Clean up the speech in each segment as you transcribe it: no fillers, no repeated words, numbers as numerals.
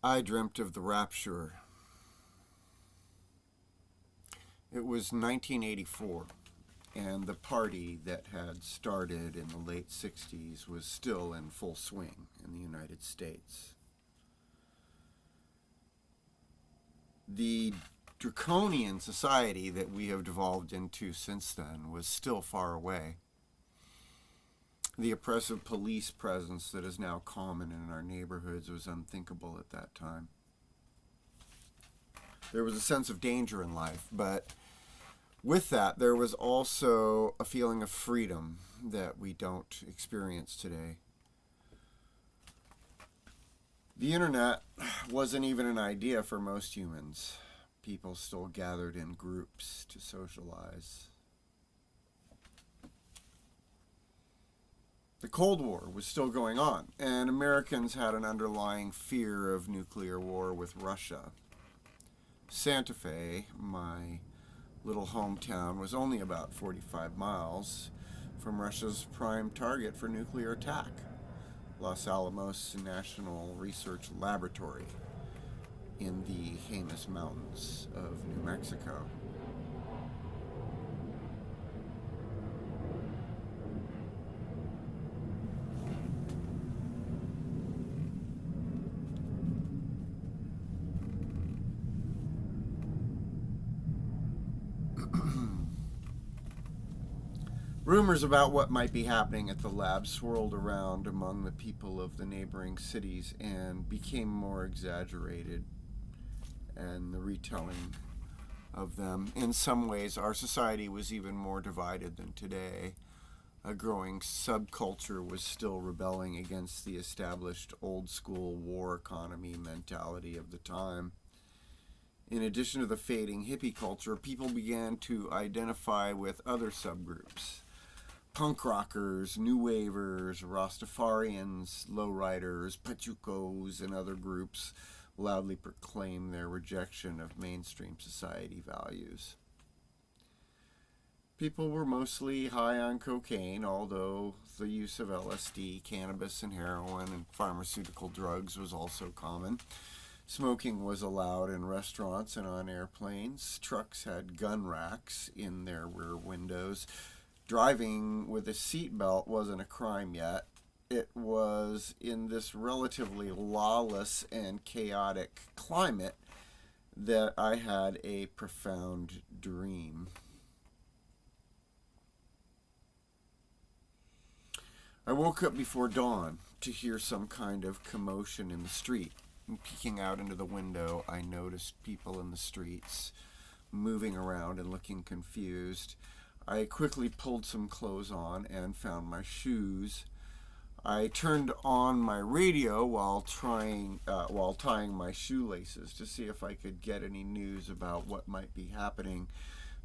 I dreamt of the Rapture. It was 1984, and the party that had started in the late 60s was still in full swing in the United States. The draconian society that we have devolved into since then was still far away. The oppressive police presence that is now common in our neighborhoods was unthinkable at that time. There was a sense of danger in life, but with that, there was also a feeling of freedom that we don't experience today. The internet wasn't even an idea for most humans. People still gathered in groups to socialize. The Cold War was still going on, and Americans had an underlying fear of nuclear war with Russia. Santa Fe, my little hometown, was only about 45 miles from Russia's prime target for nuclear attack, Los Alamos National Research Laboratory in the Jemez Mountains of New Mexico. Rumors about what might be happening at the lab swirled around among the people of the neighboring cities and became more exaggerated, and the retelling of them. In some ways, our society was even more divided than today. A growing subculture was still rebelling against the established old school war economy mentality of the time. In addition to the fading hippie culture, people began to identify with other subgroups. Punk rockers, new wavers, Rastafarians, lowriders, pachucos, and other groups loudly proclaim their rejection of mainstream society values. People were mostly high on cocaine, although the use of LSD, cannabis, and heroin and pharmaceutical drugs was also common. Smoking was allowed in restaurants and on airplanes. Trucks had gun racks in their rear windows. Driving with a seatbelt wasn't a crime yet. It was in this relatively lawless and chaotic climate that I had a profound dream. I woke up before dawn to hear some kind of commotion in the street. And peeking out into the window, I noticed people in the streets moving around and looking confused. I quickly pulled some clothes on and found my shoes. I turned on my radio while tying my shoelaces to see if I could get any news about what might be happening,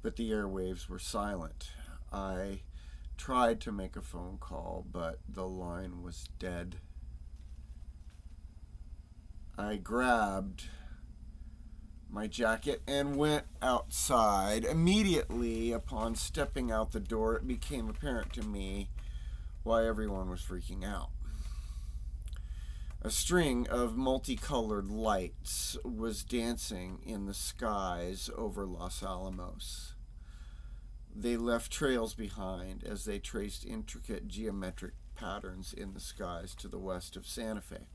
but the airwaves were silent. I tried to make a phone call, but the line was dead. I grabbed my jacket and went outside. Immediately upon stepping out the door, it became apparent to me why everyone was freaking out. A string of multicolored lights was dancing in the skies over Los Alamos. They left trails behind as they traced intricate geometric patterns in the skies to the west of Santa Fe.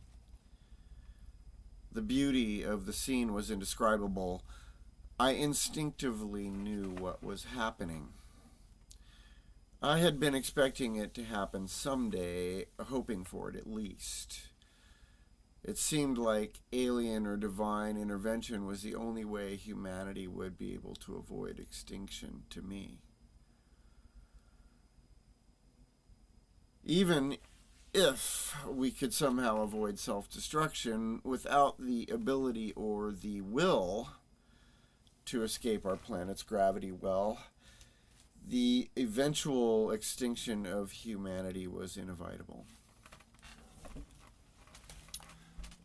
The beauty of the scene was indescribable. I instinctively knew what was happening. I had been expecting it to happen someday, hoping for it at least. It seemed like alien or divine intervention was the only way humanity would be able to avoid extinction to me. Even if we could somehow avoid self-destruction, without the ability or the will to escape our planet's gravity well, the eventual extinction of humanity was inevitable.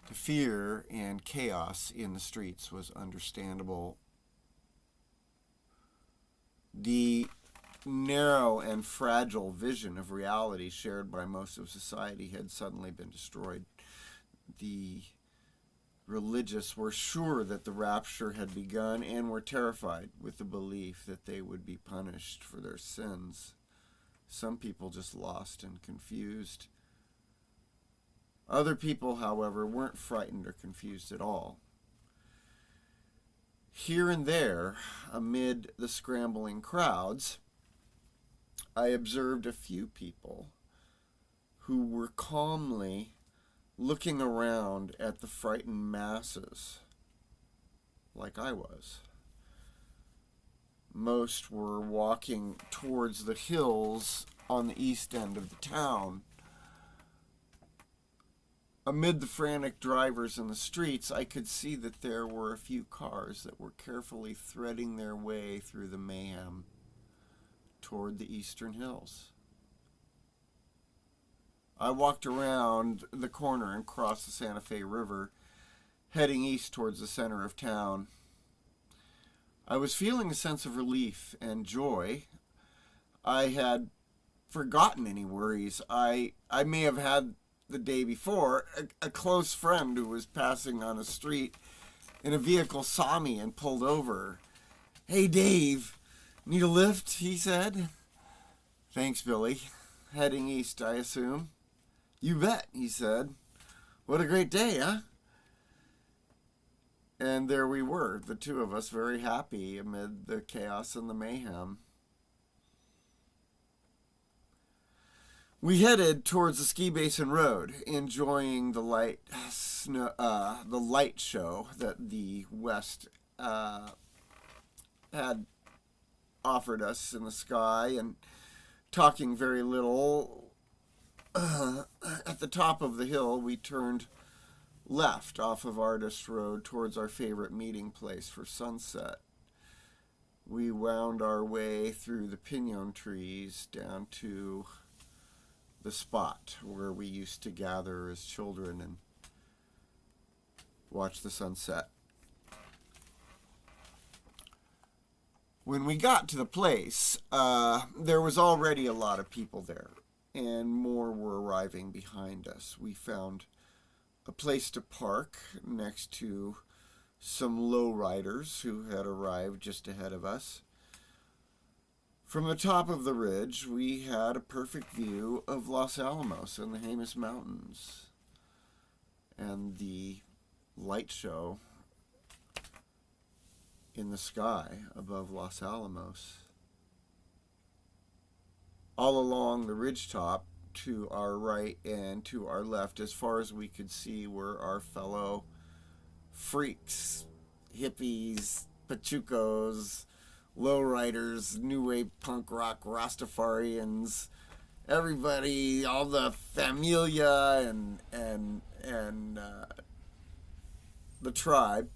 The fear and chaos in the streets was understandable. The narrow and fragile vision of reality shared by most of society had suddenly been destroyed. The religious were sure that the rapture had begun and were terrified with the belief that they would be punished for their sins. Some people just lost and confused. Other people, however, weren't frightened or confused at all. Here and there, amid the scrambling crowds, I observed a few people who were calmly looking around at the frightened masses, like I was. Most were walking towards the hills on the east end of the town. Amid the frantic drivers in the streets, I could see that there were a few cars that were carefully threading their way through the mayhem toward the eastern hills. I walked around the corner and crossed the Santa Fe River, heading east towards the center of town. I was feeling a sense of relief and joy. I had forgotten any worries I may have had the day before. A close friend who was passing on a street in a vehicle saw me and pulled over. "Hey, Dave, need a lift?" he said. "Thanks, Billy. Heading east, I assume." "You bet," he said. "What a great day, huh?" And there we were, the two of us, very happy amid the chaos and the mayhem. We headed towards the Ski Basin Road, enjoying the light show that the West had offered us in the sky, and talking very little. At the top of the hill, we turned left off of Artist Road towards our favorite meeting place for sunset. We wound our way through the pinon trees down to the spot where we used to gather as children and watch the sunset. When we got to the place, there was already a lot of people there, and more were arriving behind us. We found a place to park next to some lowriders who had arrived just ahead of us. From the top of the ridge, we had a perfect view of Los Alamos and the Jemez Mountains and the light show in the sky above Los Alamos. All along the ridgetop, to our right and to our left, as far as we could see, were our fellow freaks, hippies, pachucos, lowriders, new wave punk rock Rastafarians, everybody, all the familia and the tribe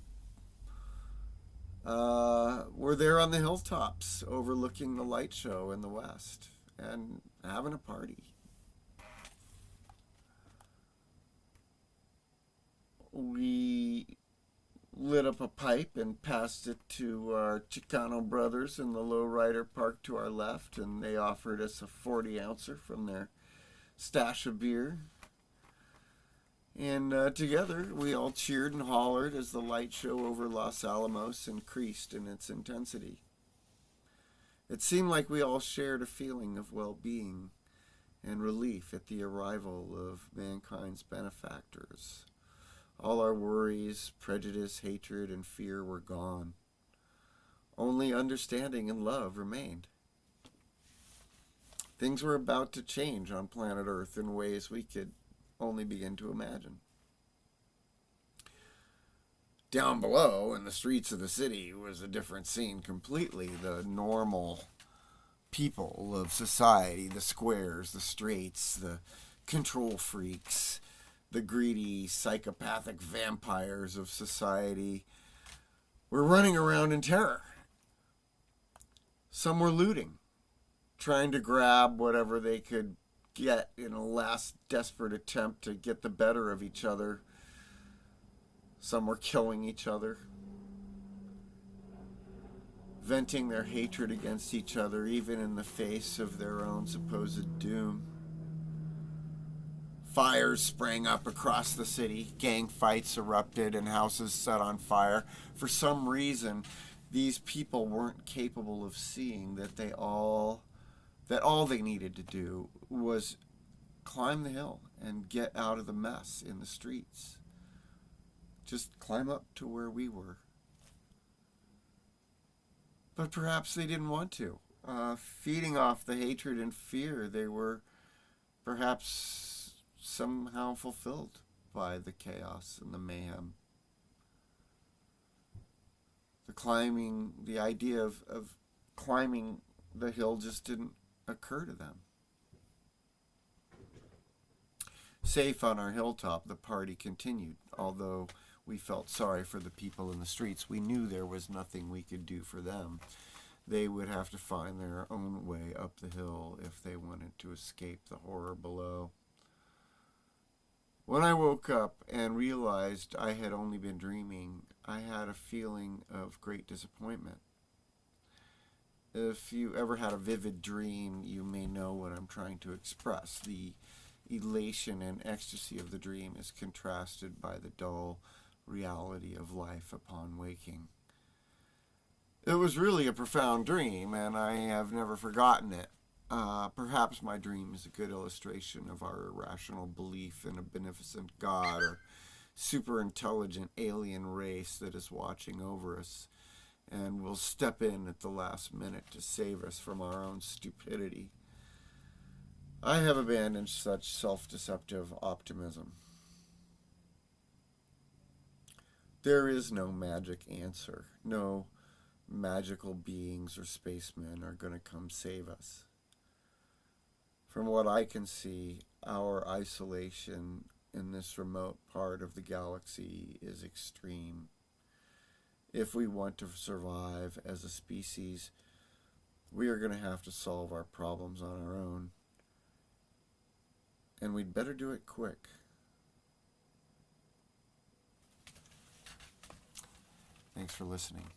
were there on the hilltops overlooking the light show in the west and having a party. We lit up a pipe and passed it to our Chicano brothers in the lowrider parked to our left, and they offered us a 40-ouncer from their stash of beer. And together, we all cheered and hollered as the light show over Los Alamos increased in its intensity. It seemed like we all shared a feeling of well-being and relief at the arrival of mankind's benefactors. All our worries, prejudice, hatred, and fear were gone. Only understanding and love remained. Things were about to change on planet Earth in ways we could only begin to imagine. Down below, in the streets of the city, was a different scene completely. The normal people of society, the squares, the straights, the control freaks, the greedy, psychopathic vampires of society were running around in terror. Some were looting, trying to grab whatever they could get in a last desperate attempt to get the better of each other. Some were killing each other, venting their hatred against each other, even in the face of their own supposed doom. Fires sprang up across the city. Gang fights erupted and houses set on fire. For some reason, these people weren't capable of seeing that all they needed to do was climb the hill and get out of the mess in the streets. Just climb up to where we were. But perhaps they didn't want to. Feeding off the hatred and fear, they were perhaps somehow fulfilled by the chaos and the mayhem. The idea of climbing the hill just didn't occur to them. Safe on our hilltop, the party continued. Although we felt sorry for the people in the streets, we knew there was nothing we could do for them. They would have to find their own way up the hill if they wanted to escape the horror below. When I woke up and realized I had only been dreaming, I had a feeling of great disappointment. If you ever had a vivid dream, you may know what I'm trying to express. The elation and ecstasy of the dream is contrasted by the dull reality of life upon waking. It was really a profound dream, and I have never forgotten it. Perhaps my dream is a good illustration of our irrational belief in a beneficent God or super intelligent alien race that is watching over us and will step in at the last minute to save us from our own stupidity. I have abandoned such self-deceptive optimism. There is no magic answer. No magical beings or spacemen are going to come save us. From what I can see, our isolation in this remote part of the galaxy is extreme. If we want to survive as a species, we are going to have to solve our problems on our own. And we'd better do it quick. Thanks for listening.